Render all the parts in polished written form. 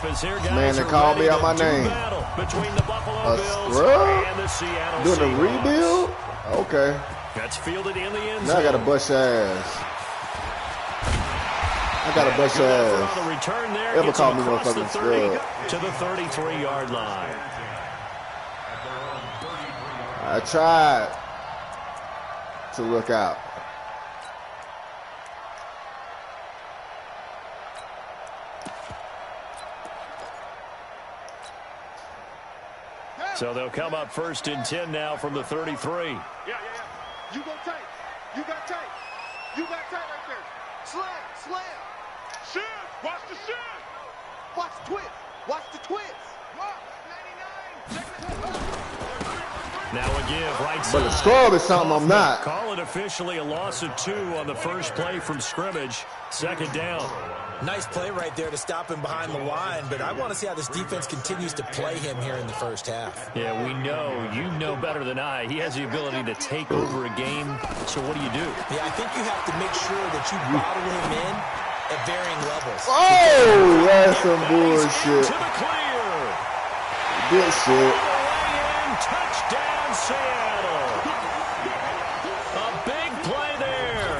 as here, guys, Man, they called me out my name. Between the Buffalo Bills and the Seattle Doing Seahawks. a rebuild? Okay. That's fielded in the end Now zone. I got to bust your ass. I got to bust your ass. On the return there, Ever gets call him me across the motherfucking 30 scrub. to the 33-yard line. I tried to look out. So they'll come up 1st and 10 now from the 33. Yeah. You go tight. You got tight. You got tight right there. Slam. Shin. Watch the shin. Watch the twist. Watch the twist. Watch. 99. Now a give right side. But the scrub is something I'm not. Call it officially a loss of 2 on the first play from scrimmage. 2nd down. Nice play right there to stop him behind the line, but I want to see how this defense continues to play him here in the first half. Yeah, we know. You know better than I. He has the ability to take over a game. So what do you do? Yeah, I think you have to make sure that you bottle him in at varying levels. Oh, that's some bullshit. To the clear. Good shit. Touchdown, Seattle. A big play there.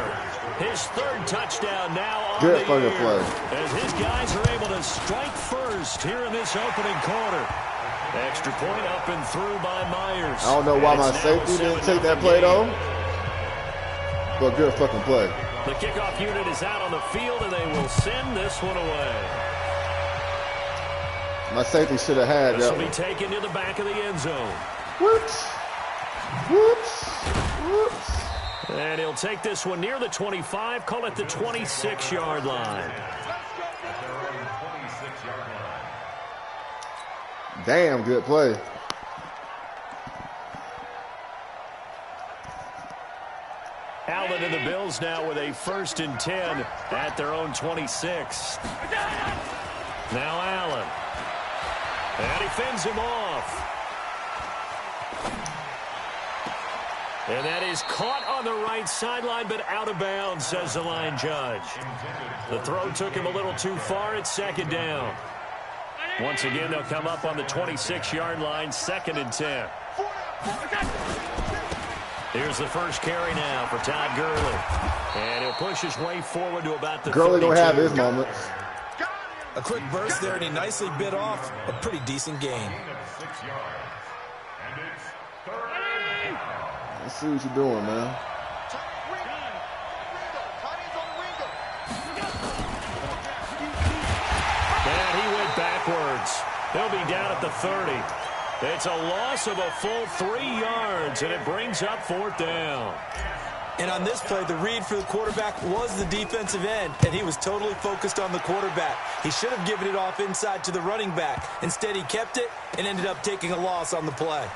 His 3rd touchdown now on Good the fucking year. play. As his guys are able to strike first here in this opening quarter. Extra point up and through by Myers. I don't know why my And it's now safety a didn't take that 7-0 play, game. though. But good fucking play. The kickoff unit is out on the field, and they will send this one away. My safety should have had This that will be one. taken to the back of the end zone. Whoops. Whoops. Whoops. And he'll take this one near the 25, call it the 26-yard line. Damn, good play. Allen and the Bills now with a 1st and 10 at their own 26. Now Allen. And he fends him off. And that is caught on the right sideline, but out of bounds, says the line judge. The throw took him a little too far. It's 2nd down. Once again, they'll come up on the 26-yard line, 2nd and 10. Here's the first carry now for Todd Gurley. And he'll push his way forward to about the Gurley 32. don't have his moments. A quick burst there, and he nicely bit off a pretty decent gain. Let's see what you're doing, man. And he went backwards. He'll be down at the 30. It's a loss of a full 3 yards, and it brings up 4th down. And on this play, the read for the quarterback was the defensive end, and he was totally focused on the quarterback. He should have given it off inside to the running back. Instead, he kept it and ended up taking a loss on the play.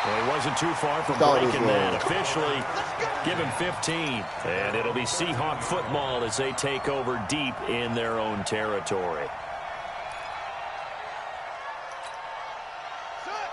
Well, he wasn't too far from breaking that. Officially, give him 15. And it'll be Seahawk football as they take over deep in their own territory.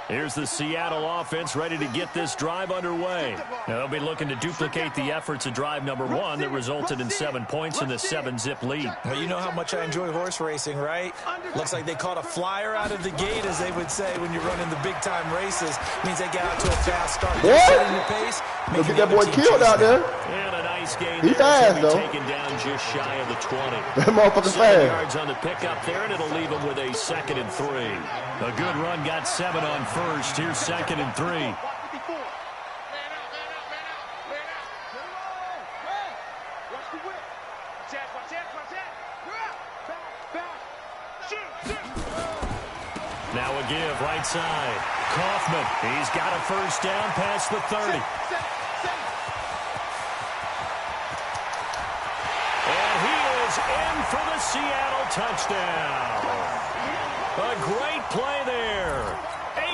Here's the Seattle offense ready to get this drive underway. Now, they'll be looking to duplicate the efforts of drive number 1 that resulted in 7 points in the 7-zip lead. Well, you know how much I enjoy horse racing, right? Looks like they caught a flyer out of the gate, as they would say when you're running the big-time races. Means they get out to a fast start. They're setting the pace. Look at that boy killed out there. And a nice gain. He fast, though. Taken down just shy of the 20. That motherfucker 7 fast. yards on the pickup there, and it'll leave him with a 2nd and 3. A good run got 7 on first. Here's 2nd and 3. Now a give right side. Kaufman, he's got a 1st down past the 30. And he is in for the Seattle touchdown. A great play there.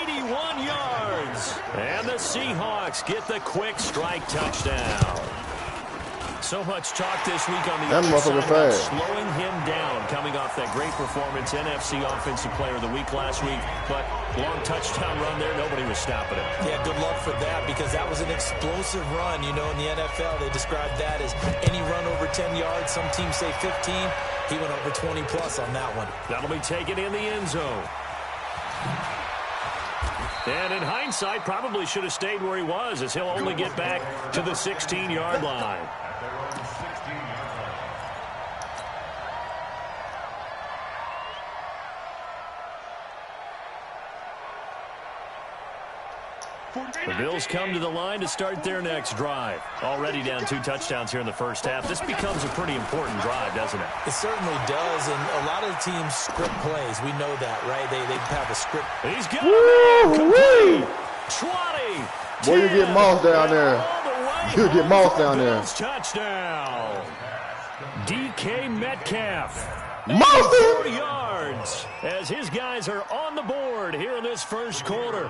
81 yards. And the Seahawks get the quick strike touchdown. So much talk this week on the That other motherfucker side about fast. slowing him down, coming off that great performance, NFC Offensive Player of the Week last week. But long touchdown run there, nobody was stopping it. Yeah, good luck for that, because that was an explosive run. You know, in the NFL, they described that as any run over 10 yards. Some teams say 15. He went over 20-plus on that one. That'll be taken in the end zone. And in hindsight, probably should have stayed where he was, as he'll only get back to the 16-yard line. The Bills come to the line to start their next drive. Already down 2 touchdowns here in the first half. This becomes a pretty important drive, doesn't it? It certainly does, and a lot of the teams script plays. We know that, right? They have a script. He's got a man complete. 20. Boy, you get Moss down there. You get Moss down there. Bills touchdown. DK Metcalf. Moss! 4 yards as his guys are on the board here in this first quarter.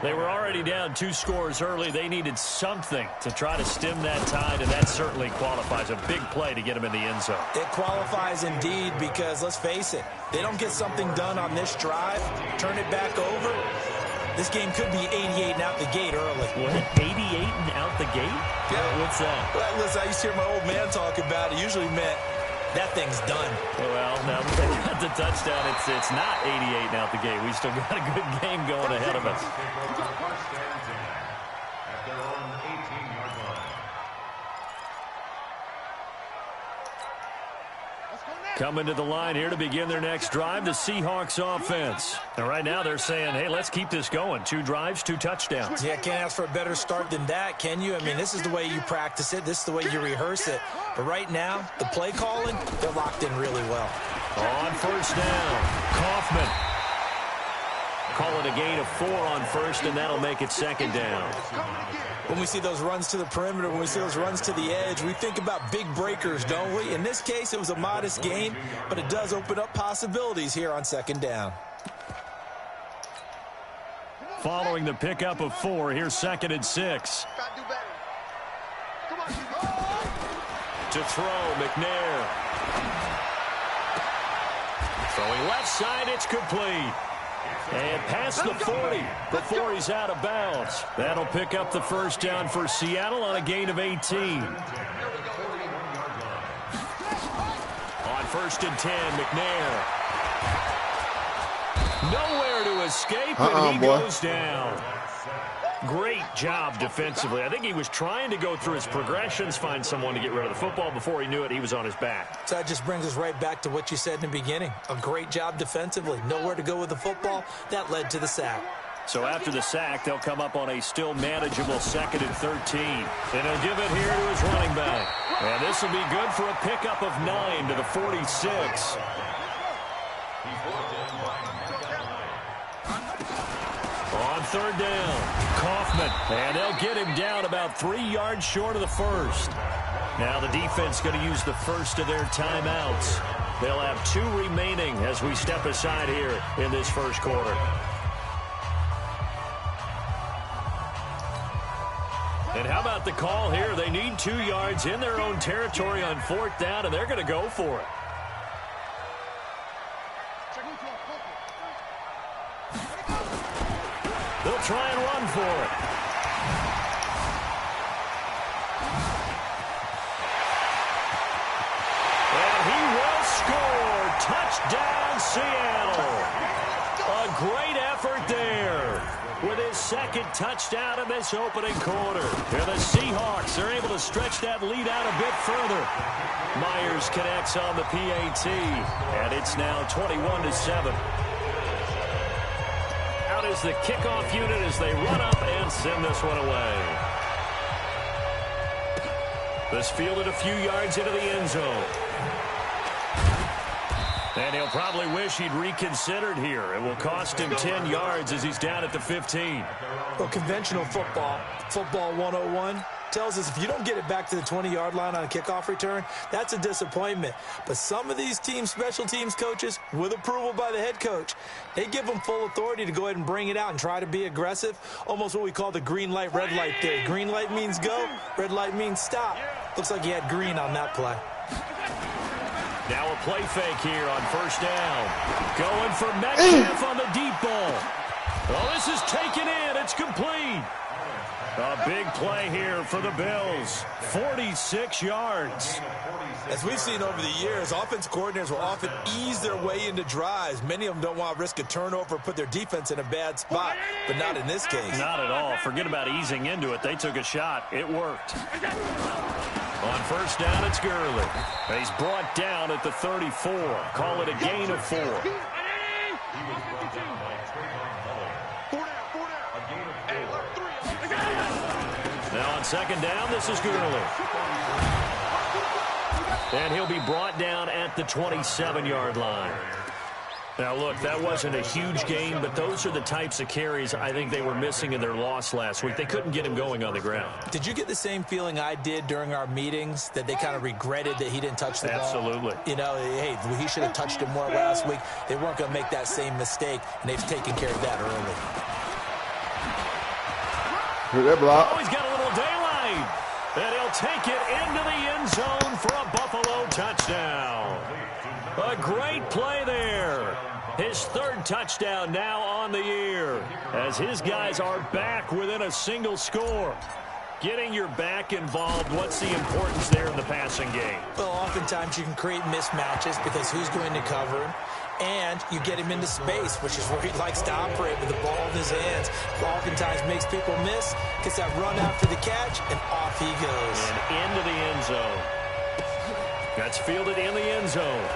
They were already down 2 scores early. They needed something to try to stem that tide, and that certainly qualifies. A big play to get him in the end zone. It qualifies indeed, because let's face it, they don't get something done on this drive, turn it back over. This game could be 88 and out the gate early. What? 88 and out the gate? Yeah. What's that? Well, listen, I used to hear my old man talk about it. Usually meant that thing's done. Well, now that they got the touchdown, it's not 88 and out the gate. We still got a good game going ahead of us. Coming to the line here to begin their next drive, the Seahawks offense. And right now they're saying, hey, let's keep this going. 2 drives, 2 touchdowns. Yeah, can't ask for a better start than that, can you? I mean, this is the way you practice it. This is the way you rehearse it. But right now, the play calling, they're locked in really well. On first down, Kaufman. Call it a gain of 4 on first, and that'll make it second down. When we see those runs to the perimeter, when we see those runs to the edge, we think about big breakers, don't we? In this case, it was a modest gain, but it does open up possibilities here on second down. Following the pickup of 4, here's 2nd and 6. To throw, McNair. Throwing left side, it's complete. And past the 40 before he's out of bounds. That'll pick up the first down for Seattle on a gain of 18. On 1st and 10, McNair. Nowhere to escape, and he goes down. Great job defensively. I think he was trying to go through his progressions, find someone to get rid of the football. Before he knew it, he was on his back. So that just brings us right back to what you said in the beginning. A great job defensively. Nowhere to go with the football. That led to the sack. So after the sack, they'll come up on a still manageable 2nd and 13. And he'll give it here to his running back. And this will be good for a pickup of 9 to the 46. On 3rd down, Kaufman, and they'll get him down about 3 yards short of the first. Now the defense going to use the first of their timeouts. They'll have 2 remaining as we step aside here in this first quarter. And how about the call here? They need 2 yards in their own territory on 4th down, and they're going to go for it. They'll try and run for it. And he will score. Touchdown, Seattle. A great effort there with his 2nd touchdown in this opening quarter. And the Seahawks are able to stretch that lead out a bit further. Myers connects on the PAT, and it's now 21-7. Out is the kickoff unit as they run up and send this one away. This fielded a few yards into the end zone. And he'll probably wish he'd reconsidered here. It will cost him 10 yards as he's down at the 15. Well, conventional football 101, tells us if you don't get it back to the 20-yard line on a kickoff return, that's a disappointment. But some of these team special teams coaches, with approval by the head coach, they give them full authority to go ahead and bring it out and try to be aggressive, almost what we call the green light, red light theory. Green light means go, red light means stop. Looks like he had green on that play. Now a play fake here on first down. Going for Metcalf on the deep ball. Oh, this is taken in. It's complete. A big play here for the Bills. 46 yards. As we've seen over the years, offense coordinators will often ease their way into drives. Many of them don't want to risk a turnover or put their defense in a bad spot, but not in this case. Not at all. Forget about easing into it. They took a shot. It worked. On first down, it's Gurley. He's brought down at the 34. Call it a gain of 4. Now on second down, this is Gurley. And he'll be brought down at the 27-yard line. Now, look, that wasn't a huge gain, but those are the types of carries I think they were missing in their loss last week. They couldn't get him going on the ground. Did you get the same feeling I did during our meetings, that they kind of regretted that he didn't touch the ball? Absolutely. You know, hey, he should have touched it more last week. They weren't going to make that same mistake, and they've taken care of that early. That block. Oh, he's got a little daylight. And he'll take it into the end zone for a Buffalo touchdown. A great play there. His third touchdown now on the year, as his guys are back within a single score. Getting your back involved, what's the importance there in the passing game? Well, oftentimes you can create mismatches because who's going to cover him? And you get him into space, which is where he likes to operate with the ball in his hands. Oftentimes makes people miss, gets that run after the catch, and off he goes. And into the end zone. That's fielded in the end zone.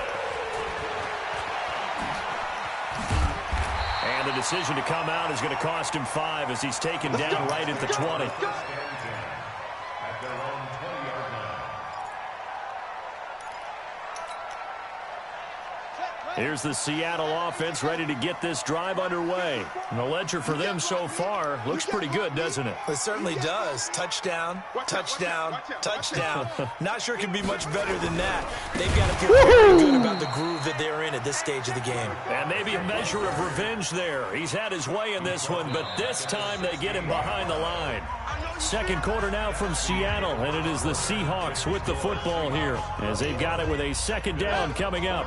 And the decision to come out is going to cost him 5 as he's taken down right at the 20. Here's the Seattle offense ready to get this drive underway. And the ledger for them so far looks pretty good, doesn't it? It certainly does. Touchdown, touchdown, touchdown. Not sure it can be much better than that. They've got to feel very good about the groove that they're in at this stage of the game. And maybe a measure of revenge there. He's had his way in this one, but this time they get him behind the line. Second quarter now from Seattle, and it is the Seahawks with the football here as they've got it with a second down coming up.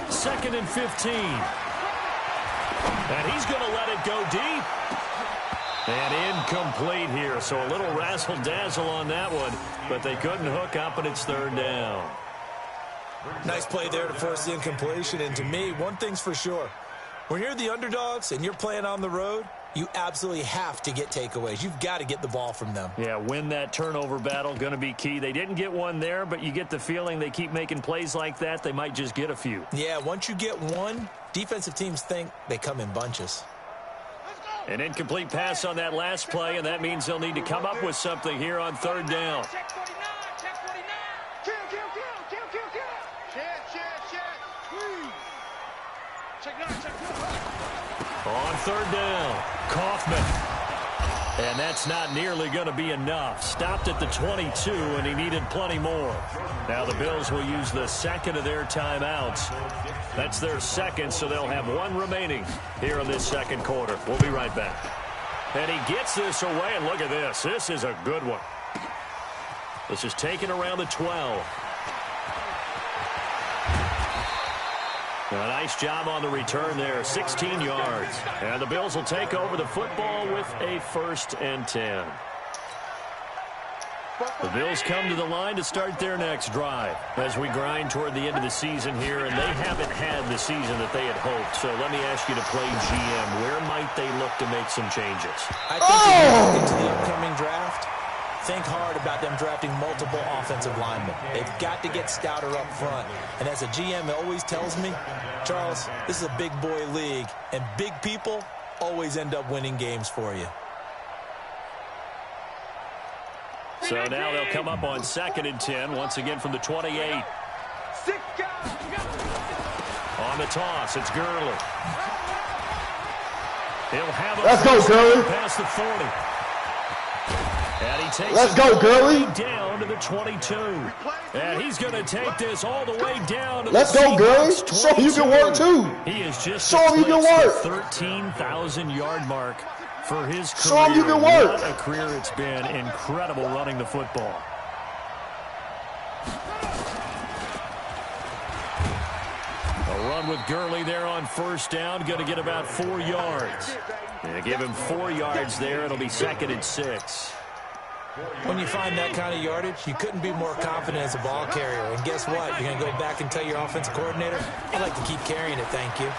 Second and 15. And he's going to let it go deep. And incomplete here. So a little razzle-dazzle on that one, but they couldn't hook up, and it's third down. Nice play there to force the incompletion. And to me, one thing's for sure. When you're the underdogs and you're playing on the road, you absolutely have to get takeaways. You've got to get the ball from them. Yeah, win that turnover battle, going to be key. They didn't get one there, but you get the feeling they keep making plays like that, they might just get a few. Yeah, once you get one, defensive teams think they come in bunches. An incomplete pass on that last play, and that means they'll need to come up with something here on third down. On third down, Kaufman. And that's not nearly going to be enough. Stopped at the 22, and he needed plenty more. Now the Bills will use the second of their timeouts. That's their second, so they'll have one remaining here in this second quarter. We'll be right back. And he gets this away, and look at this. This is a good one. This is taken around the 12. A nice job on the return there, 16 yards. And the Bills will take over the football with a 1st and 10. The Bills come to the line to start their next drive as we grind toward the end of the season here, and they haven't had the season that they had hoped. So let me ask you to play GM. Where might they look to make some changes? I think if you look into the upcoming draft, think hard about them drafting multiple offensive linemen. They've got to get stouter up front. And as a GM always tells me, Charles, this is a big boy league, and big people always end up winning games for you. So now they'll come up on 2nd and 10, once again from the 28. On the toss, it's Gurley. He'll have a Let's go, Gurley. Past the 40. And he takes Let's go, Gurley. Down to the 22. And he's going to take this all the way down to Let's the go, Gurley. Seahawks Show him you can work, too. He is just Show him you can work. the 13,000-yard mark For his Show career, him you can work. what a career it's been. Incredible running the football. A run with Gurley there on first down. Going to get about 4 yards. And give him 4 yards there. It'll be 2nd and 6. When you find that kind of yardage, you couldn't be more confident as a ball carrier. And guess what? You're going to go back and tell your offensive coordinator, I'd like to keep carrying it, thank you.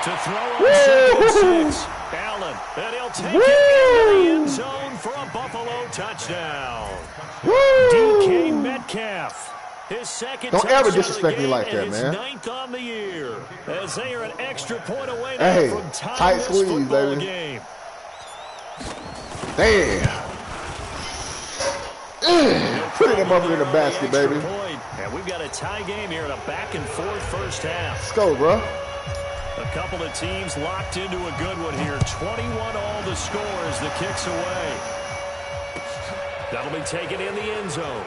To throw on 2nd and 6. Allen, and he'll take it into the end zone for a Buffalo touchdown. DK Metcalf. His second Don't ever touchdown disrespect of the me game like that, and his man. 9th on the year. As they are an extra point away now Hey, from tying tight this squeeze, football baby. game. Damn. Put it up in the basket, baby. And we've got a tie game here in a back-and-forth first half. Let's go, bro. A couple of teams locked into a good one here. 21 all the score as the kick's away. That'll be taken in the end zone.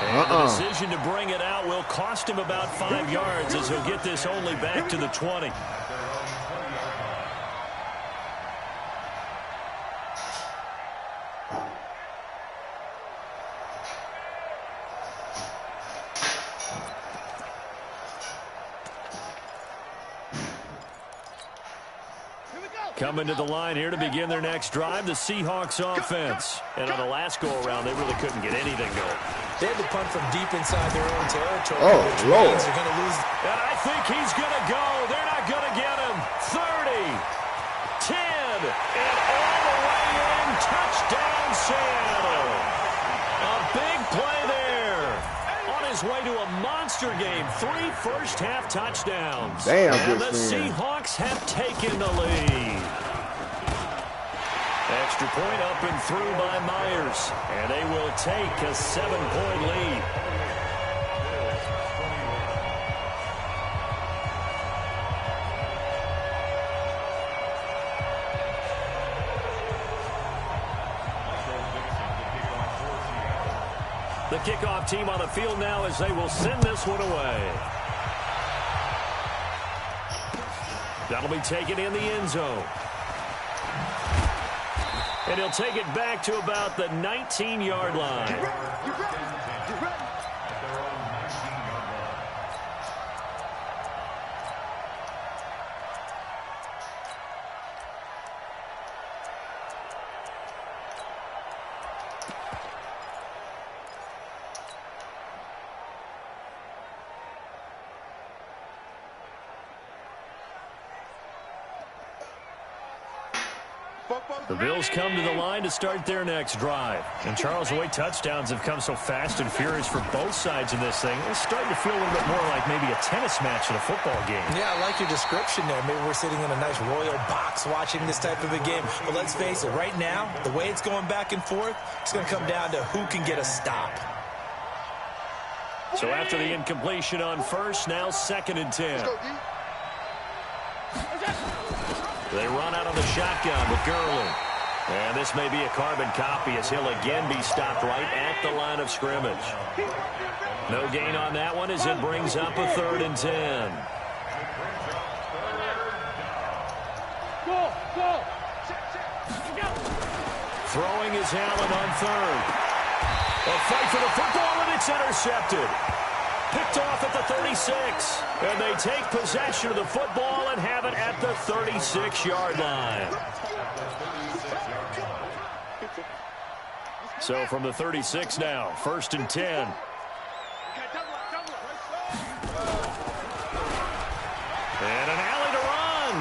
And the decision to bring it out will cost him about 5 yards as he'll get this only back to the 20. Coming to the line here to begin their next drive, the Seahawks offense. And on the last go-around, they really couldn't get anything going. They had to punt from deep inside their own territory. Oh, which Lord. means they're going to lose. And I think he's going to go. They're not going to get him. 30, 10, and all the way in. Touchdown, Seattle. A big play there. On his way to a monster game. 3 first-half touchdowns. Damn, and good the man. Seahawks have taken the lead. Extra point up and through by Myers. And they will take a 7-point lead. The kickoff team on the field now as they will send this one away. That'll be taken in the end zone. And he'll take it back to about the 19-yard line. The Bills come to the line to start their next drive. And Charles, the way touchdowns have come so fast and furious for both sides in this thing, it's starting to feel a little bit more like maybe a tennis match in a football game. Yeah, I like your description there. Maybe we're sitting in a nice royal box watching this type of a game. But let's face it, right now, the way it's going back and forth, it's going to come down to who can get a stop. So after the incompletion on first, now 2nd and 10. They run out of the shotgun with Gurley. And this may be a carbon copy as he'll again be stopped right at the line of scrimmage. No gain on that one as it brings up a 3rd and 10. Throwing is Allen on 3rd. A fight for the football, and it's intercepted. Picked off at the 36. And they take possession of the football and have it at the 36-yard line. So from the 36 now, 1st and 10. And an alley to run.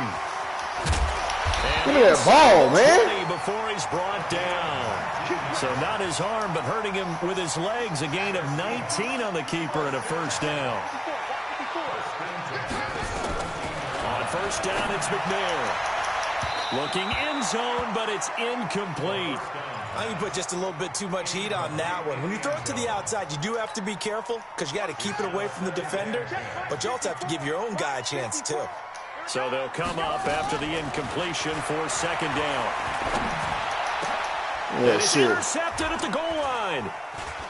Give me that ball, man. Before he's brought down. So not his arm, but hurting him with his legs. A gain of 19 on the keeper and a 1st down. On 1st down, it's McNair. Looking end zone, but it's incomplete. I think you put just a little bit too much heat on that one. When you throw it to the outside, you do have to be careful because you got to keep it away from the defender, but you also have to give your own guy a chance too. So they'll come up after the incompletion for 2nd down. Yeah, it's shit. intercepted at the goal line.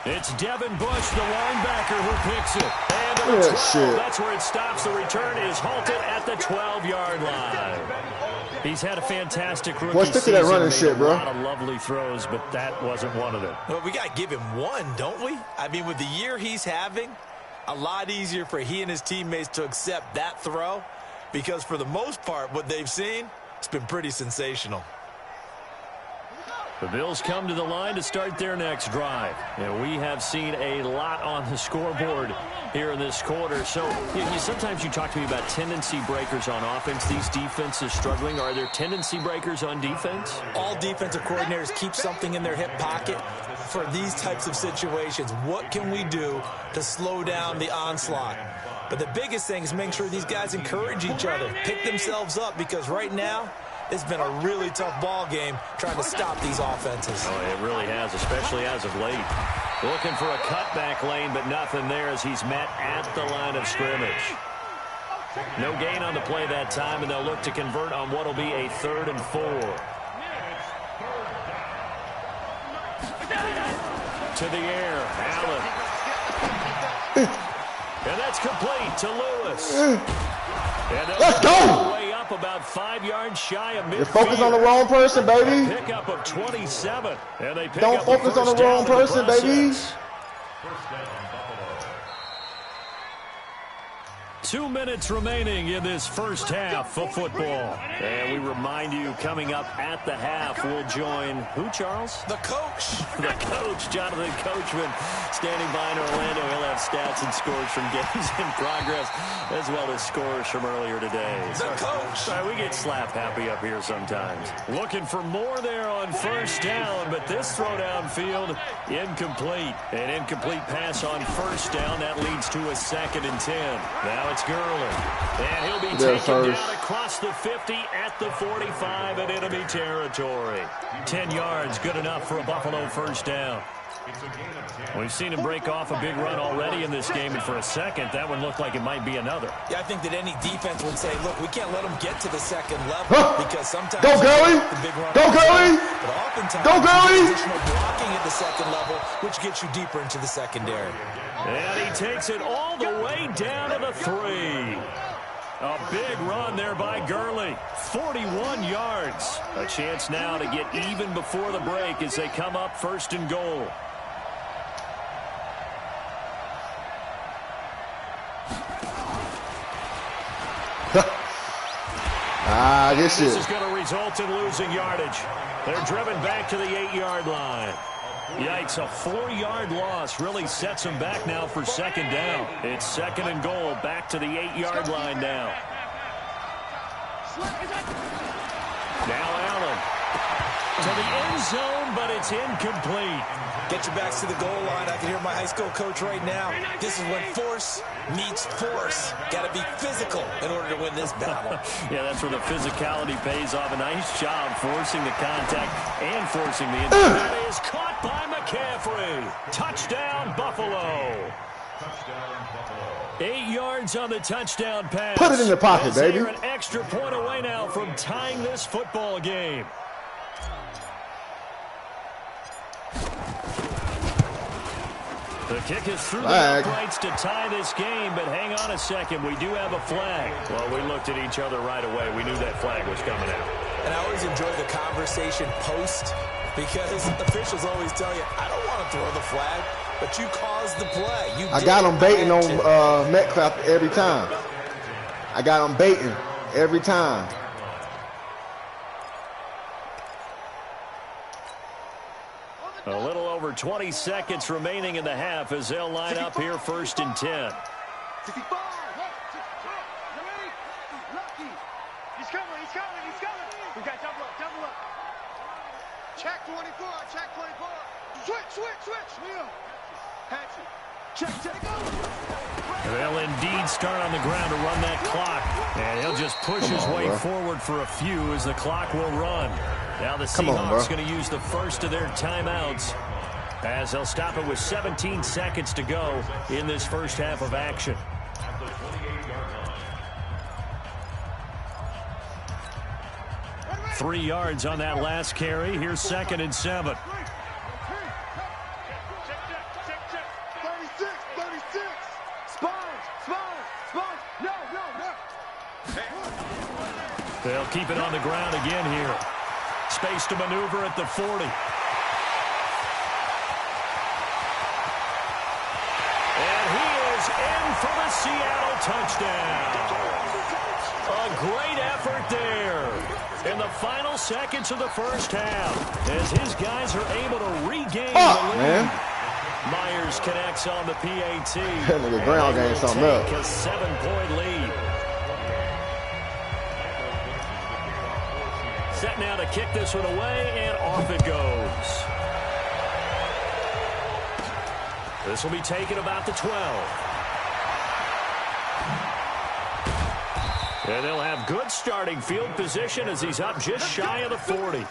It's Devin Bush, the linebacker, who picks it. And a the 12. shit. That's where it stops. The return is halted at the 12-yard line. He's had a fantastic rookie stick to that season. running shit, bro. A lot of lovely throws, but that wasn't one of them. Well, we got to give him one, don't we? I mean, with the year he's having, a lot easier for he and his teammates to accept that throw because for the most part, what they've seen, it's been pretty sensational. The Bills come to the line to start their next drive. And we have seen a lot on the scoreboard here in this quarter. So sometimes you talk to me about tendency breakers on offense. These defenses struggling. Are there tendency breakers on defense? All defensive coordinators keep something in their hip pocket for these types of situations. What can we do to slow down the onslaught? But the biggest thing is making sure these guys encourage each other, pick themselves up, because right now, it's been a really tough ball game trying to stop these offenses. Oh, it really has, especially as of late. Looking for a cutback lane, but nothing there as he's met at the line of scrimmage. No gain on the play that time, and they'll look to convert on what will be a 3rd and 4. To the air, Allen. And that's complete to Lewis. Let's go! Way up about 5 yards shy of midfield. You're focused on the wrong person, baby. Pickup of 27. And they pick Don't up focus on the wrong person, baby. 2 minutes remaining in this first half of football. And we remind you, coming up at the half, we'll join who, Charles? The coach. The coach, Jonathan Coachman, standing by in Orlando. He'll have stats and scores from games in progress, as well as scores from earlier today. The coach. Sorry, we get slap happy up here sometimes. Looking for more there on first down, but this throw downfield, incomplete. An incomplete pass on first down. That leads to a 2nd and 10. Now it's Gurley. And he'll be taken down across the 50 at the 45 in enemy territory. 10 yards, good enough for a Buffalo first down. We've seen him break off a big run already in this game, and for a second, that one looked like it might be another. Yeah, I think that any defense would say, look, we can't let them get to the 2nd level because sometimes go Gurley! the big run. Go Gurley! But oftentimes, go Gurley! additional blocking at the 2nd level, which gets you deeper into the secondary. And he takes it all the way down to the 3. A big run there by Gurley. 41 yards. A chance now to get even before the break as they come up 1st and goal. This is going to result in losing yardage. They're driven back to the 8-yard line. Yikes, a 4-yard loss really sets them back now for 2nd down. It's 2nd and goal, back to the 8-yard line now. Now Allen to the end zone, but it's incomplete. Get your backs to the goal line. I can hear my high school coach right now. This is when force meets force. Got to be physical in order to win this battle. Yeah, that's where the physicality pays off. A nice job forcing the contact and forcing the injury. That is caught by McCaffrey. Touchdown, Buffalo. 8 yards on the touchdown pass. Put it in your pocket, baby. They're an extra point away now from tying this football game. The kick is through the uprights to tie this game, but hang on a second. We do have a flag. Well, we looked at each other right away. We knew that flag was coming out. And I always enjoy the conversation post because officials always tell you, I don't want to throw the flag, but you caused the play. I got him baiting on Metcalf every time. I got him baiting every time. A little over 20 seconds remaining in the half as they'll line up here 1st and 10. 65. He's coming. We got double up. Check 24. Switch. Patch it. Check. They'll indeed start on the ground to run that clock. And he'll just push his way forward for a few as the clock will run. Now the Seahawks going to use the first of their timeouts as they'll stop it with 17 seconds to go in this first half of action. Three yards on that last carry. Here's 2nd and 7. 36. They'll keep it on the ground again here. Space to maneuver at the 40. And he is in for the Seattle touchdown. A great effort there in the final seconds of the first half as his guys are able to regain the lead. Man. Myers connects on the PAT. The ground game something up. A 7-point lead. Set now to kick this one away, and off it goes. This will be taken about the 12. And they'll have good starting field position as he's up just shy of the 40.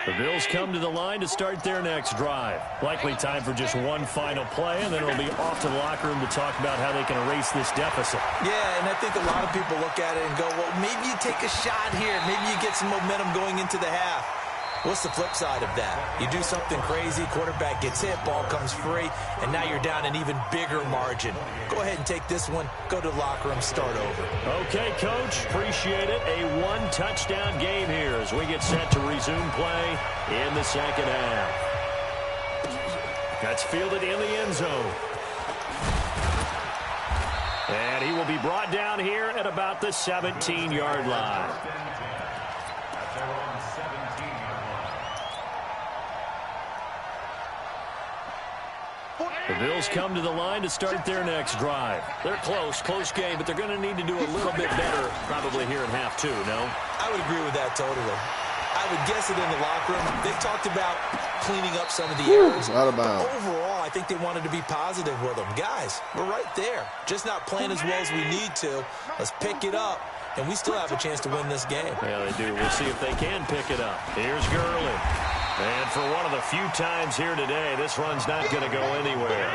The Bills come to the line to start their next drive. Likely time for just one final play, and then it'll be off to the locker room to talk about how they can erase this deficit. Yeah, and I think a lot of people look at it and go, well, maybe you take a shot here. Maybe you get some momentum going into the half. What's the flip side of that? You do something crazy, quarterback gets hit, ball comes free, and now you're down an even bigger margin. Go ahead and take this one, go to the locker room, start over. Okay, Coach, appreciate it. A one-touchdown game here as we get set to resume play in the second half. That's fielded in the end zone. And he will be brought down here at about the 17-yard line. The Bills come to the line to start their next drive. They're close game, but they're going to need to do a little bit better probably here in half two, no? I would agree with that totally. I would guess it in the locker room. They've talked about cleaning up some of the errors. Out of bounds. Overall, I think they wanted to be positive with them. Guys, we're right there. Just not playing as well as we need to. Let's pick it up, and we still have a chance to win this game. Yeah, they do. We'll see if they can pick it up. Here's Gurley. And for one of the few times here today, this run's not going to go anywhere.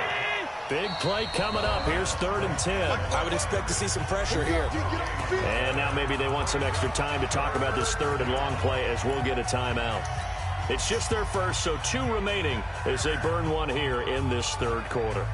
Big play coming up. Here's 3rd and 10. I would expect to see some pressure here. And now maybe they want some extra time to talk about this 3rd and long play as we'll get a timeout. It's just their first, so 2 remaining as they burn one here in this 3rd quarter.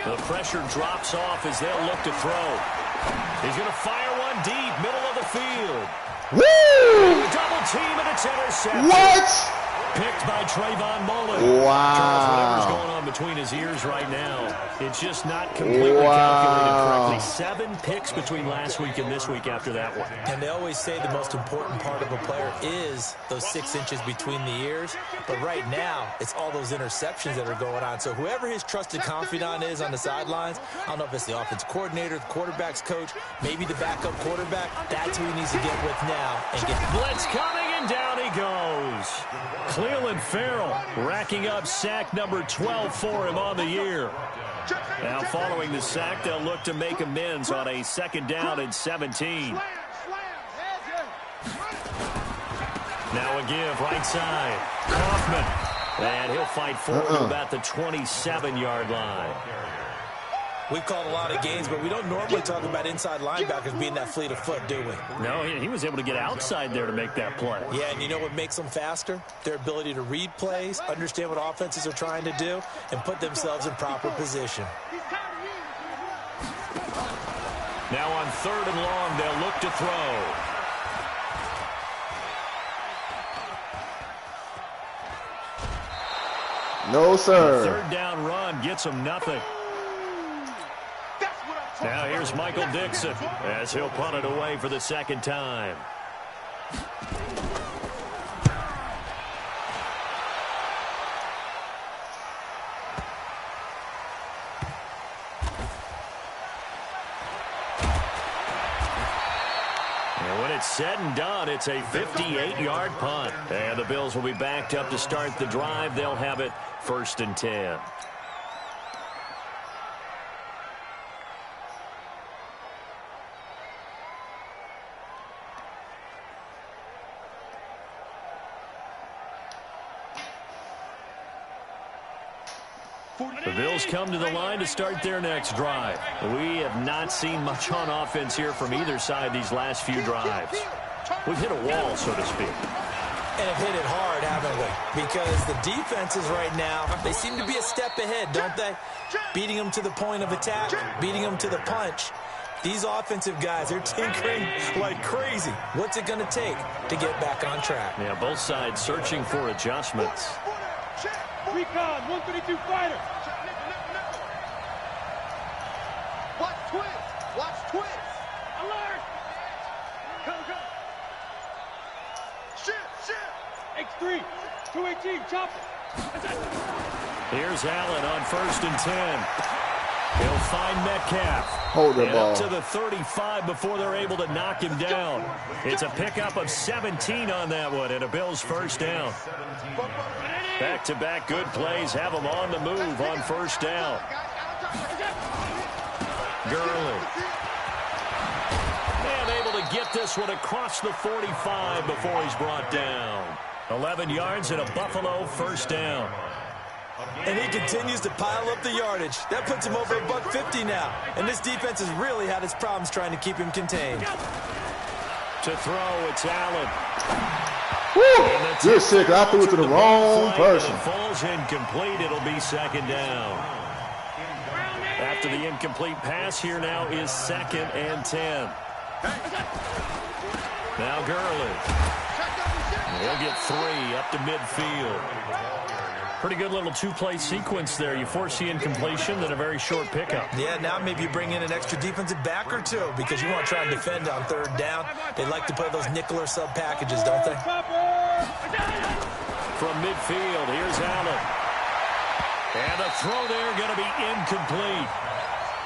The pressure drops off as they'll look to throw. He's going to fire one deep, middle of the field. Woo! Double team, and it's intercepted. What? Picked by Trayvon Mullen. Wow. Charles, whatever's going on between his ears right now, it's just not completely calculated correctly. 7 picks between last week and this week after that one. And they always say the most important part of a player is those 6 inches between the ears. But right now, it's all those interceptions that are going on. So whoever his trusted confidant is on the sidelines, I don't know if it's the offense coordinator, the quarterback's coach, maybe the backup quarterback, that's who he needs to get with now. And get blitz coming, and down he goes. Cleveland Farrell racking up sack number 12 for him on the year. Now following the sack, they'll look to make amends on a 2nd down and 17. Now a give right side. Kaufman. And he'll fight forward to about the 27-yard line. We've called a lot of games, but we don't normally talk about inside linebackers being that fleet of foot, do we? No, he was able to get outside there to make that play. Yeah, and you know what makes them faster? Their ability to read plays, understand what offenses are trying to do, and put themselves in proper position. Now on 3rd and long, they'll look to throw. No, sir. The 3rd down run gets him nothing. Now here's Michael Dixon as he'll punt it away for the 2nd time. And when it's said and done, it's a 58-yard punt. And the Bills will be backed up to start the drive. They'll have it 1st and 10. The Bills come to the line to start their next drive. We have not seen much on offense here from either side these last few drives. We've hit a wall, so to speak. And have hit it hard, haven't we? Because the defenses right now, they seem to be a step ahead, don't they? Beating them to the point of attack, beating them to the punch. These offensive guys, they're tinkering like crazy. What's it going to take to get back on track? Yeah, both sides searching for adjustments. Recon, 132 fighter. Watch twist. Watch twist. Alert. Go, go. Shift. X3, 218, chopper. Here's Allen on 1st and 10. He'll find Metcalf. Hold the and ball. Up to the 35 before they're able to knock him down. It's a pickup of 17 on that one and a Bills first down. Back-to-back good plays have them on the move on first down. Gurley. And able to get this one across the 45 before he's brought down. 11 yards and a Buffalo first down. And he continues to pile up the yardage. That puts him over $150 now. And this defense has really had its problems trying to keep him contained. To throw, it's Allen. Woo! You're sick. I threw it to the wrong person. It falls incomplete. It'll be second down. After the incomplete pass, here now is 2nd and 10. Now Gurley. He'll get 3 up to midfield. Pretty good little two-play sequence there. You force the incompletion, then a very short pickup. Yeah, now maybe you bring in an extra defensive back or two because you want to try and defend on 3rd down. They like to play those nickel or sub packages, don't they? From midfield, here's Allen. And the throw there going to be incomplete.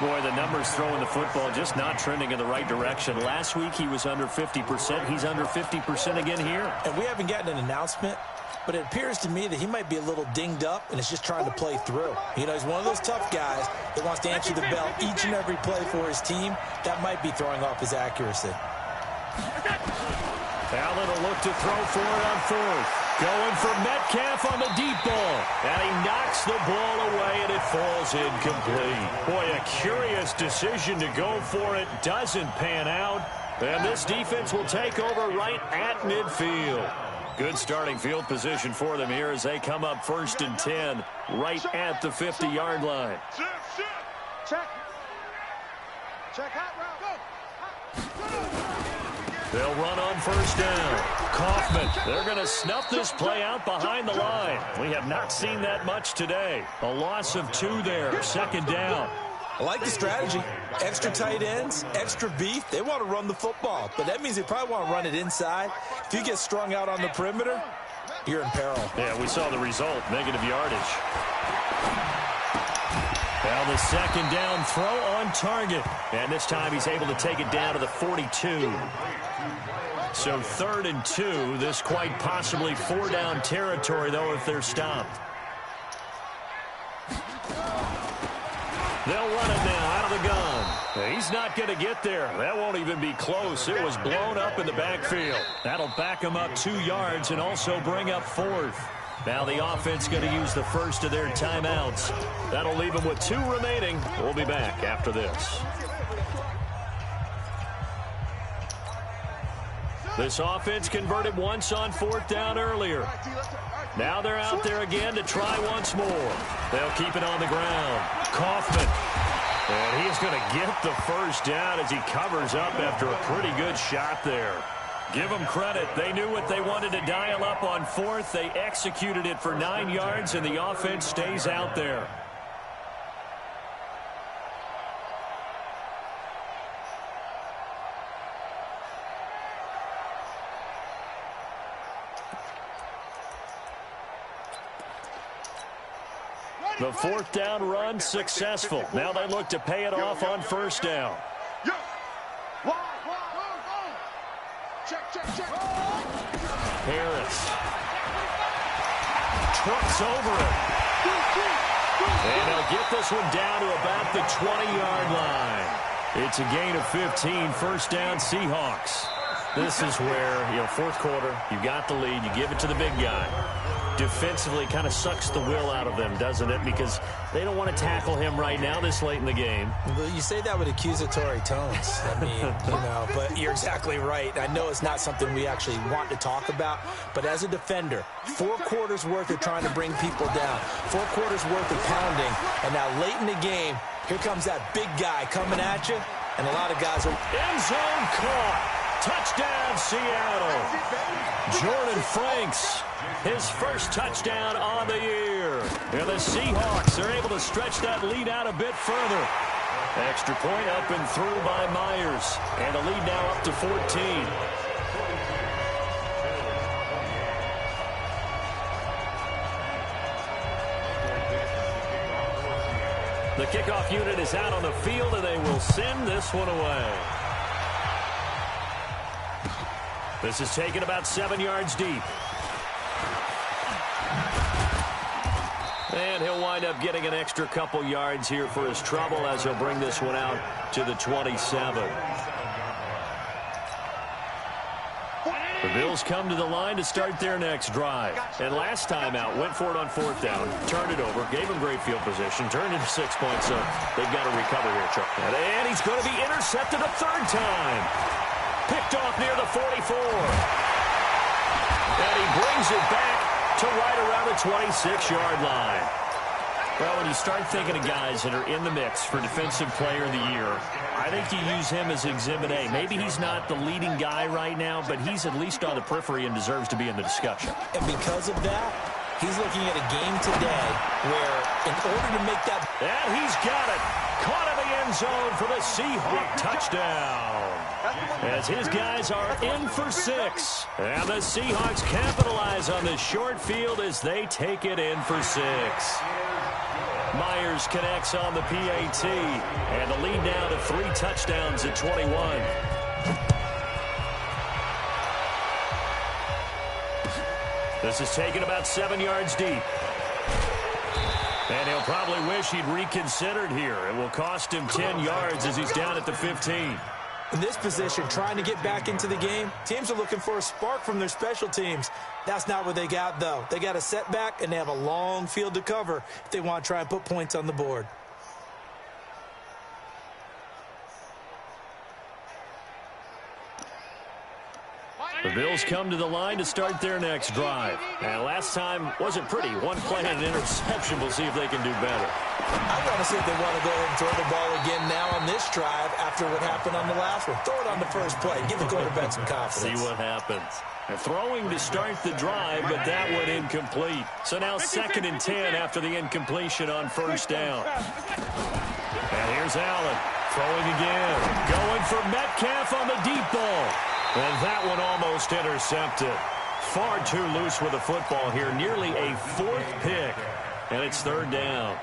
Boy, the numbers throwing the football just not trending in the right direction. Last week he was under 50%. He's under 50% again here. And we haven't gotten an announcement, but it appears to me that he might be a little dinged up and is just trying to play through. You know, he's one of those tough guys that wants to answer the bell each and every play for his team. That might be throwing off his accuracy. Allen will look to throw for it on 4th. Going for Metcalf on the deep ball. And he knocks the ball away, and it falls incomplete. Boy, a curious decision to go for it. Doesn't pan out. And this defense will take over right at midfield. Good starting field position for them here as they come up 1st and 10 right at the 50-yard line. Check. Check hot route. Go. They'll run on 1st down. Kaufman, they're going to snuff this play out behind the line. We have not seen that much today. A loss of 2 there, 2nd down. I like the strategy. Extra tight ends, extra beef. They want to run the football, but that means they probably want to run it inside. If you get strung out on the perimeter, you're in peril. Yeah, we saw the result, negative yardage. Now the 2nd down throw on target. And this time he's able to take it down to the 42. So 3rd and 2. This quite possibly 4-down territory, though, if they're stopped. They'll run it now out of the gun. He's not going to get there. That won't even be close. It was blown up in the backfield. That'll back him up 2 yards and also bring up 4th. Now the offense going to use the first of their timeouts. That'll leave them with 2 remaining. We'll be back after this. This offense converted once on 4th down earlier. Now they're out there again to try once more. They'll keep it on the ground. Kaufman. And he's going to get the first down as he covers up after a pretty good shot there. Give them credit. They knew what they wanted to dial up on 4th. They executed it for 9 yards, and the offense stays out there. The 4th down run successful. Now they look to pay it off on 1st down. Harris trucks over it. And they'll get this one down to about the 20-yard line. It's a gain of 15, 1st down Seahawks. This is where, 4th quarter, you got the lead, you give it to the big guy. defensively kind of sucks the will out of them, doesn't it? Because they don't want to tackle him right now this late in the game. Well, you say that with accusatory tones. I mean, but you're exactly right. I know it's not something we actually want to talk about, but as a defender, 4 quarters worth of trying to bring people down, 4 quarters worth of pounding, and now late in the game, here comes that big guy coming at you, and a lot of guys are... End zone caught. Touchdown, Seattle. Jordan Franks, his first touchdown on the year. And the Seahawks are able to stretch that lead out a bit further. Extra point up and through by Myers. And the lead now up to 14. The kickoff unit is out on the field, and they will send this one away. This is taken about 7 yards deep. And he'll wind up getting an extra couple yards here for his trouble as he'll bring this one out to the 27. The Bills come to the line to start their next drive. And last time out, went for it on 4th down, turned it over, gave him great field position, turned into 6 points, so they've got to recover here, Chuck. And he's going to be intercepted a 3rd time. Picked off near the 44. And he brings it back to right around the 26-yard line. Well, when you start thinking of guys that are in the mix for Defensive Player of the Year, I think you use him as Exhibit A. Maybe he's not the leading guy right now, but he's at least on the periphery and deserves to be in the discussion. And because of that, he's looking at a game today where in order to make that... And he's got it. Caught in the end zone for the Seahawk touchdown. As his guys are in for 6. And the Seahawks capitalize on the short field as they take it in for 6. Myers connects on the PAT. And the lead now to 3 touchdowns at 21. This is taken about 7 yards deep. And he'll probably wish he'd reconsidered here. It will cost him 10 yards as he's down at the 15. In this position, trying to get back into the game, teams are looking for a spark from their special teams. That's not what they got, though. They got a setback, and they have a long field to cover if they want to try and put points on the board. The Bills come to the line to start their next drive. And last time wasn't pretty. One play and an interception. We'll see if they can do better. I want to see if they want to go ahead and throw the ball again now on this drive after what happened on the last one. Throw it on the first play. Give the quarterback some confidence. See what happens. And throwing to start the drive, but that one incomplete. So now 2nd and 10 after the incompletion on 1st down. And here's Allen. Throwing again. Going for Metcalf on the deep ball. And that one almost intercepted. Far too loose with the football here. Nearly a 4th pick. And it's 3rd down.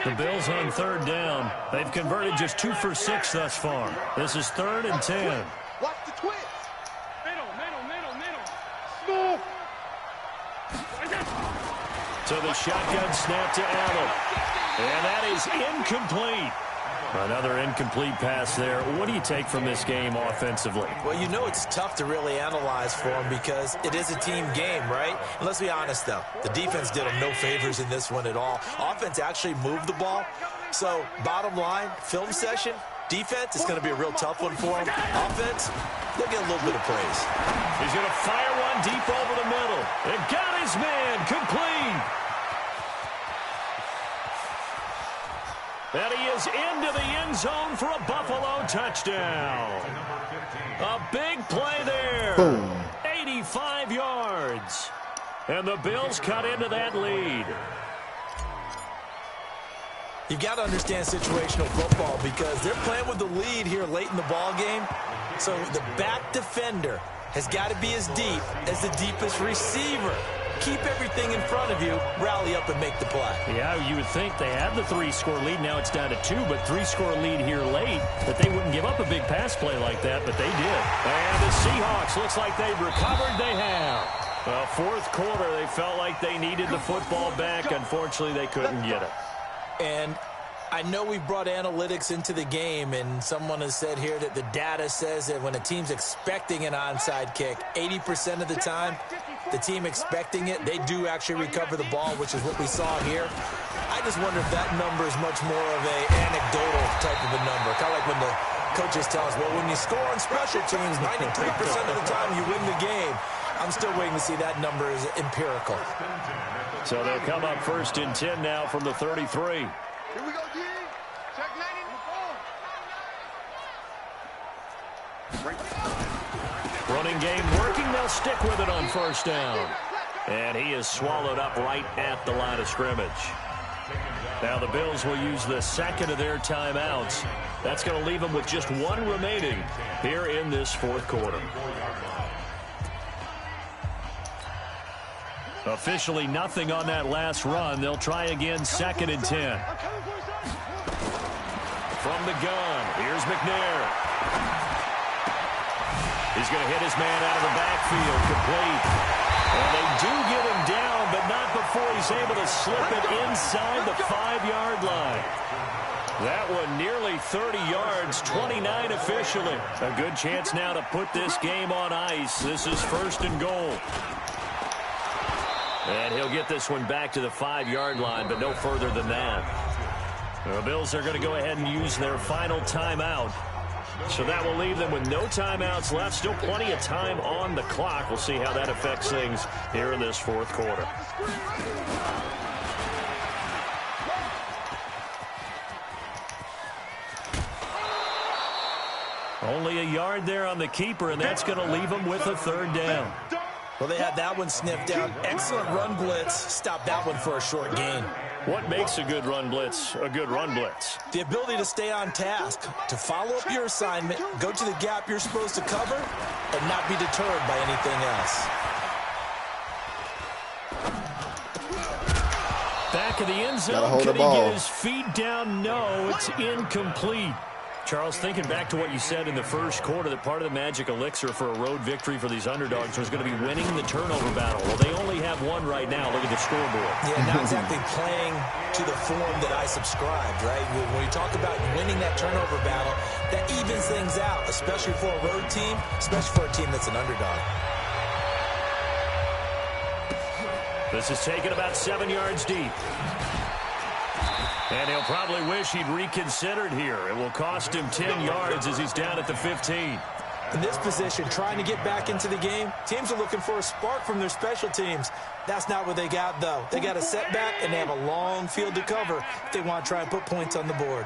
The Bills on 3rd down. They've converted just 2 for 6 thus far. This is 3rd and 10. Watch the twist. Middle. Small. So the shotgun snap to Allen. And that is incomplete. Another incomplete pass there. What do you take from this game offensively? Well, you know it's tough to really analyze for them because it is a team game, right? And let's be honest, though. The defense did them no favors in this one at all. Offense actually moved the ball. So, bottom line, film session, defense is going to be a real tough one for them. Offense, they'll get a little bit of praise. He's going to fire one deep over the middle. And got his man complete. And he is into the end zone for a Buffalo touchdown. A big play there. Boom. 85 yards. And the Bills cut into that lead. You've got to understand situational football because they're playing with the lead here late in the ball game. So the back defender has got to be as deep as the deepest receiver. Keep everything in front of you, rally up and make the play. Yeah, you would think they had the 3-score lead. Now it's down to 2, but 3-score lead here late. That they wouldn't give up a big pass play like that, but they did. And the Seahawks, looks like they've recovered. They have. Well, 4th quarter, they felt like they needed the football back. Unfortunately, they couldn't get it. And I know we brought analytics into the game, and someone has said here that the data says that when a team's expecting an onside kick, 80% of the time, the team expecting it, they do actually recover the ball, which is what we saw here. I just wonder if that number is much more of an anecdotal type of a number. Kind of like when the coaches tell us, well, when you score on special teams, 93% of the time you win the game. I'm still waiting to see that number is empirical. So they'll come up 1st and 10 now from the 33. Here we go, G. Check 90. Running game working. They'll stick with it on 1st down. And he is swallowed up right at the line of scrimmage. Now the Bills will use the second of their timeouts. That's going to leave them with just one remaining here in this 4th quarter. Officially nothing on that last run. They'll try again 2nd and 10. From the gun, here's McNair. He's going to hit his man out of the backfield, complete. And they do get him down, but not before he's able to slip it inside the 5-yard line. That one nearly 30 yards, 29 officially. A good chance now to put this game on ice. This is 1st and goal. And he'll get this one back to the 5-yard line, but no further than that. The Bills are going to go ahead and use their final timeout. So that will leave them with no timeouts left. Still plenty of time on the clock. We'll see how that affects things here in this 4th quarter. Only a yard there on the keeper, and that's going to leave them with a 3rd down. Well, they had that one sniffed out. Excellent run blitz. Stop that one for a short gain. What makes a good run blitz a good run blitz? The ability to stay on task, to follow up your assignment, go to the gap you're supposed to cover, and not be deterred by anything else. Back of the end zone. Can he get his feet down? No, it's incomplete. Charles, thinking back to what you said in the 1st quarter, that part of the magic elixir for a road victory for these underdogs was going to be winning the turnover battle. Well, they only have one right now. Look at the scoreboard. Yeah, not exactly playing to the form that I subscribed, right? When you talk about winning that turnover battle, that evens things out, especially for a road team, especially for a team that's an underdog. This is taken about 7 yards deep. And he'll probably wish he'd reconsidered here. It will cost him 10 yards as he's down at the 15. In this position, trying to get back into the game, teams are looking for a spark from their special teams. That's not what they got, though. They got a setback, and they have a long field to cover if they want to try and put points on the board.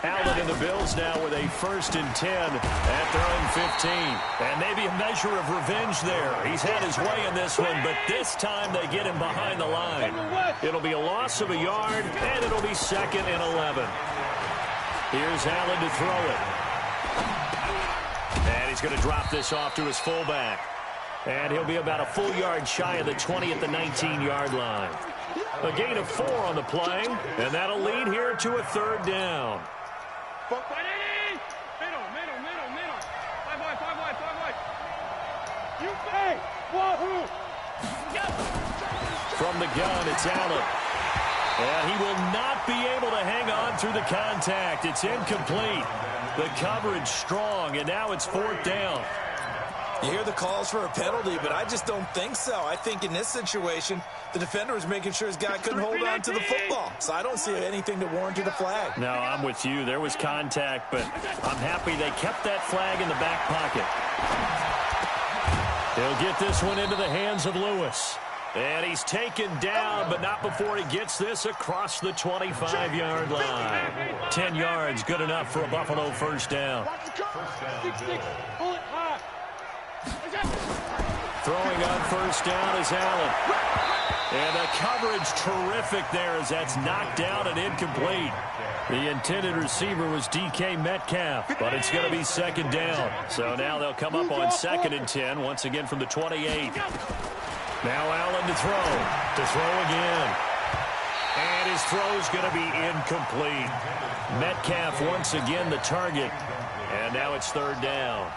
Allen and the Bills now with a 1st and 10 at their own 15. And maybe a measure of revenge there. He's had his way in this one, but this time they get him behind the line. It'll be a loss of a yard, and it'll be 2nd and 11. Here's Allen to throw it. And he's going to drop this off to his fullback. And he'll be about a full yard shy of the 20 at the 19-yard line. A gain of 4 on the play, and that'll lead here to a 3rd down. Middle. 5 wide. You pay. Wahoo. From the gun, it's Allen. And he will not be able to hang on through the contact. It's incomplete. The coverage strong, and now it's 4th down. You hear the calls for a penalty, but I just don't think so. I think in this situation, the defender was making sure his guy couldn't hold on to the football. So I don't see anything to warrant the flag. No, I'm with you. There was contact, but I'm happy they kept that flag in the back pocket. He'll get this one into the hands of Lewis. And he's taken down, but not before he gets this across the 25-yard line. 10 yards, good enough for a Buffalo 1st down. Throwing on 1st down is Allen. And the coverage terrific there as that's knocked down and incomplete. The intended receiver was DK Metcalf, but it's going to be 2nd down. So now they'll come up on 2nd and 10, once again from the 28. Now Allen to throw again. And his throw's going to be incomplete. Metcalf once again the target. And now it's 3rd down.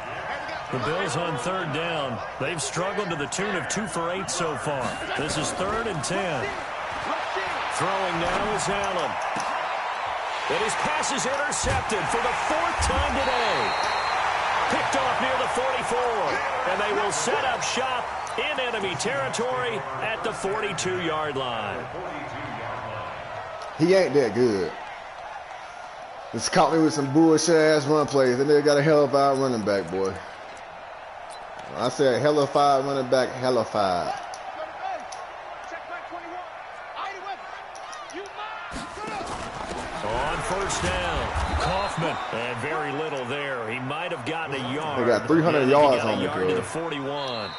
The Bills on 3rd down. They've struggled to the tune of 2 for 8 so far. This is 3rd and 10. Throwing now is Allen. And his pass is intercepted for the 4th time today. Picked off near the 44. And they will set up shop in enemy territory at the 42-yard line. He ain't that good. Just caught me with some bullshit-ass run plays. And they got a hellified running back, boy. When I said hellified running back, hellified. On first down, Kaufman. And very little there. He might have gotten a yard. They got 300 yards on the yard to the 41.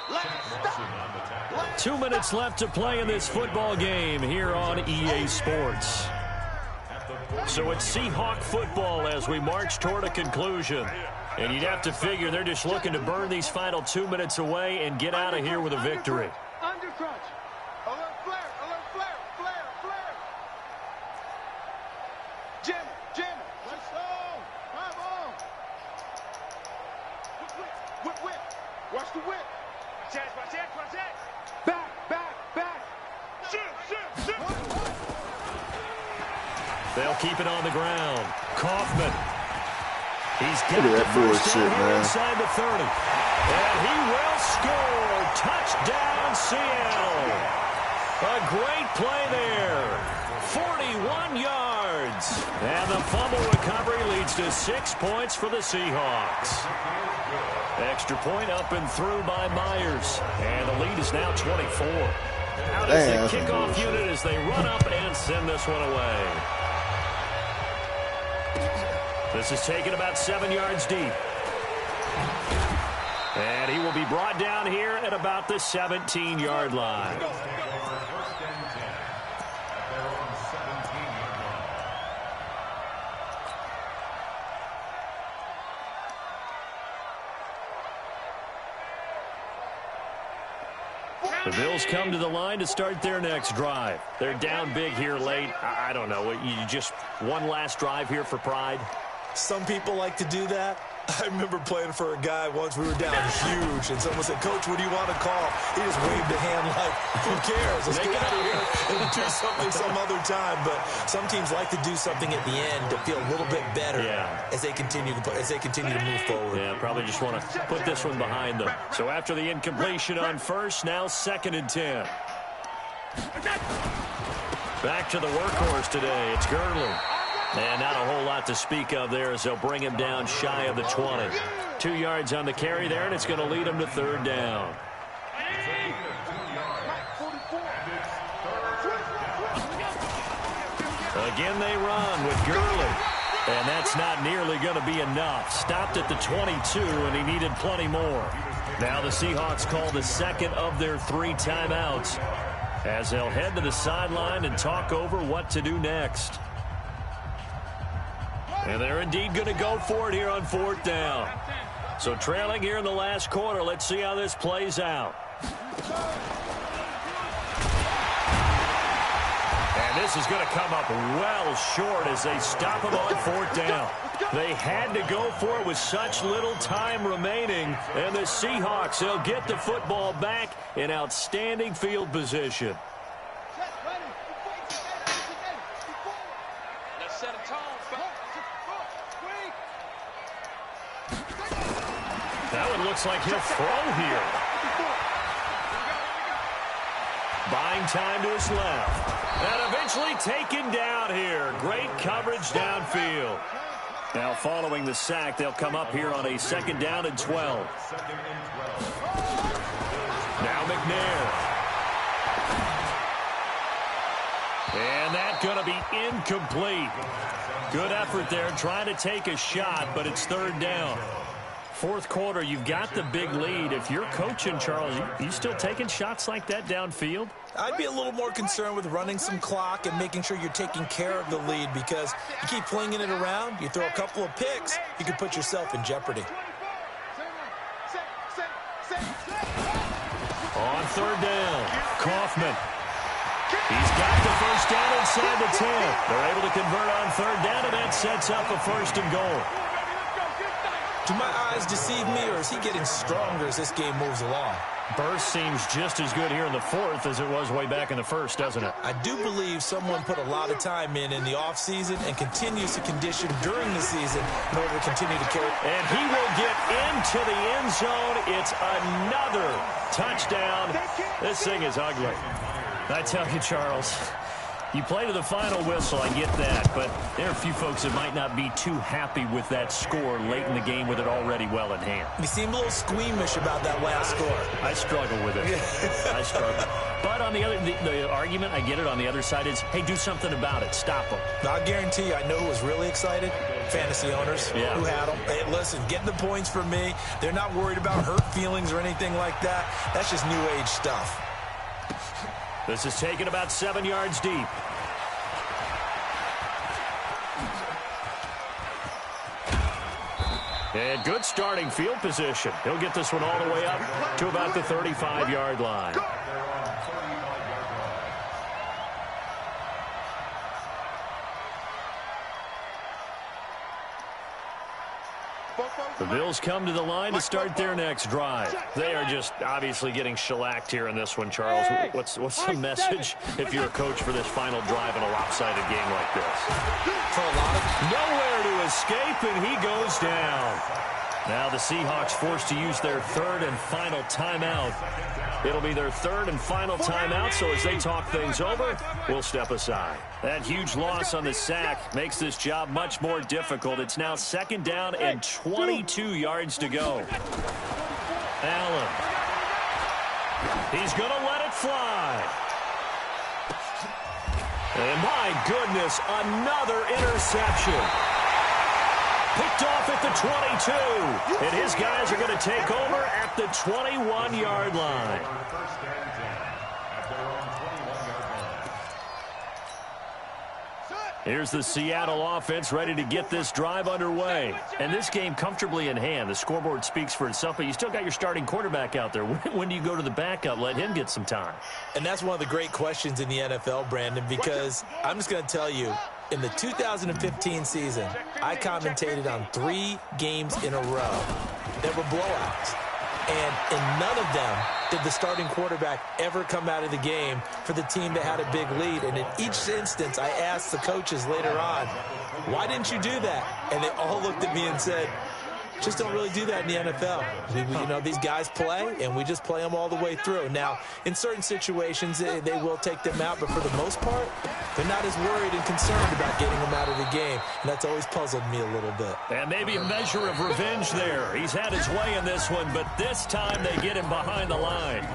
2 minutes left to play in this football game here on EA Sports. So it's Seahawk football as we march toward a conclusion. And you'd have to figure they're just looking to burn these final 2 minutes away and get out of here with a victory. Under crunch. Alert flare, flare, flare. Jam it. Let's go. Come on. Whip. Watch the whip. Watch that. Back. Shit. They'll keep it on the ground. Kaufman. He's got Look at the that first bullshit, down man. inside the 30. And he will score. Touchdown, Seattle. A great play there. 41 yards. And the fumble recovery leads to 6 points for the Seahawks. Extra point up and through by Myers. And the lead is now 24. Out is the kickoff unit as they run up and send this one away. This is taken about 7 yards deep. And he will be brought down here at about the 17-yard line. The Bills come to the line to start their next drive. They're down big here late. I don't know. You just one last drive here for pride? Some people like to do that. I remember playing for a guy once. We were down huge, and someone said, "Coach, what do you want to call?" He just waved a hand like, "Who cares? Let's get out of here and do something some other time." But some teams like to do something at the end to feel a little bit better as they continue to play, as they continue to move forward. Yeah, probably just want to put this one behind them. So after the incompletion on first, now 2nd and 10. Back to the workhorse today. It's Gurley. And not a whole lot to speak of there as they'll bring him down shy of the 20. 2 yards on the carry there, and it's going to lead him to 3rd down. Again they run with Gurley. And that's not nearly going to be enough. Stopped at the 22, and he needed plenty more. Now the Seahawks call the 2nd of their 3 timeouts as they'll head to the sideline and talk over what to do next. And they're indeed going to go for it here on 4th down. So trailing here in the last quarter, let's see how this plays out. And this is going to come up well short as they stop him on 4th down. They had to go for it with such little time remaining. And the Seahawks, they'll get the football back in outstanding field position. That one looks like he'll throw here. Buying time to his left. And eventually taken down here. Great coverage downfield. Now following the sack, they'll come up here on a 2nd down and 12. Now McNair. And that's going to be incomplete. Good effort there trying to take a shot, but it's 3rd down. 4th quarter, you've got the big lead. If you're coaching, Charles, you still taking shots like that downfield? I'd be a little more concerned with running some clock and making sure you're taking care of the lead, because you keep flinging it around, you throw a couple of picks, you could put yourself in jeopardy. On 3rd down, Kaufman. He's got the first down inside the 10. They're able to convert on 3rd down, and that sets up a 1st and goal. Do my eyes deceive me, or is he getting stronger as this game moves along? Burst seems just as good here in the fourth as it was way back in the first, doesn't it? I do believe someone put a lot of time in the offseason and continues to condition during the season in order to continue to carry. And he will get into the end zone. It's another touchdown. This thing is ugly. I tell you, Charles, you play to the final whistle, I get that, but there are a few folks that might not be too happy with that score late in the game with it already well in hand. You seem a little squeamish about that last score. I struggle with it. I struggle. But on the other, the argument, I get it, on the other side is, hey, do something about it. Stop them. I guarantee you, I know who was really excited. Fantasy owners who had them. Hey, listen, get the points for me. They're not worried about hurt feelings or anything like that. That's just new age stuff. This is taken about 7 yards deep. And good starting field position. He'll get this one all the way up to about the 35-yard line. The Bills come to the line to start their next drive. They are just obviously getting shellacked here in this one, Charles. What's the message if you're a coach for this final drive in a lopsided game like this? For a lot of nowhere to escape, and he goes down. Now the Seahawks forced to use their third and final timeout. It'll be their third and final timeout, so as they talk things over, we'll step aside. That huge loss on the sack makes this job much more difficult. It's now 2nd down and 22 yards to go. Allen. He's going to let it fly. And my goodness, another interception. Picked off at the 22. And his guys are going to take over at the 21-yard line. Here's the Seattle offense ready to get this drive underway. And this game comfortably in hand. The scoreboard speaks for itself, but you still got your starting quarterback out there. When do you go to the backup? Let him get some time. And that's one of the great questions in the NFL, Brandon, because I'm just going to tell you, in the 2015 season, I commentated on 3 games in a row that were blowouts. And in none of them did the starting quarterback ever come out of the game for the team that had a big lead. And in each instance, I asked the coaches later on, why didn't you do that? And they all looked at me and said, just don't really do that in the NFL. You know, these guys play, and we just play them all the way through. Now, in certain situations, they will take them out, but for the most part, they're not as worried and concerned about getting them out of the game, and that's always puzzled me a little bit. And maybe a measure of revenge there. He's had his way in this one, but this time they get him behind the line.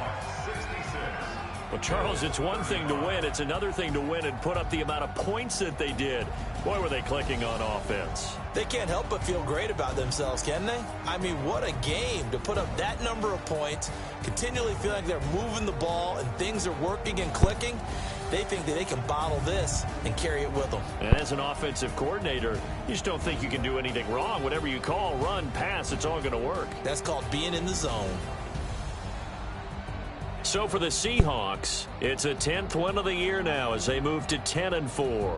Well, Charles, it's one thing to win. It's another thing to win and put up the amount of points that they did. Boy, were they clicking on offense. They can't help but feel great about themselves, can they? I mean, what a game to put up that number of points, continually feel like they're moving the ball and things are working and clicking. They think that they can bottle this and carry it with them. And as an offensive coordinator, you just don't think you can do anything wrong. Whatever you call, run, pass, it's all going to work. That's called being in the zone. So for the Seahawks, it's a 10th win of the year now as they move to 10-4.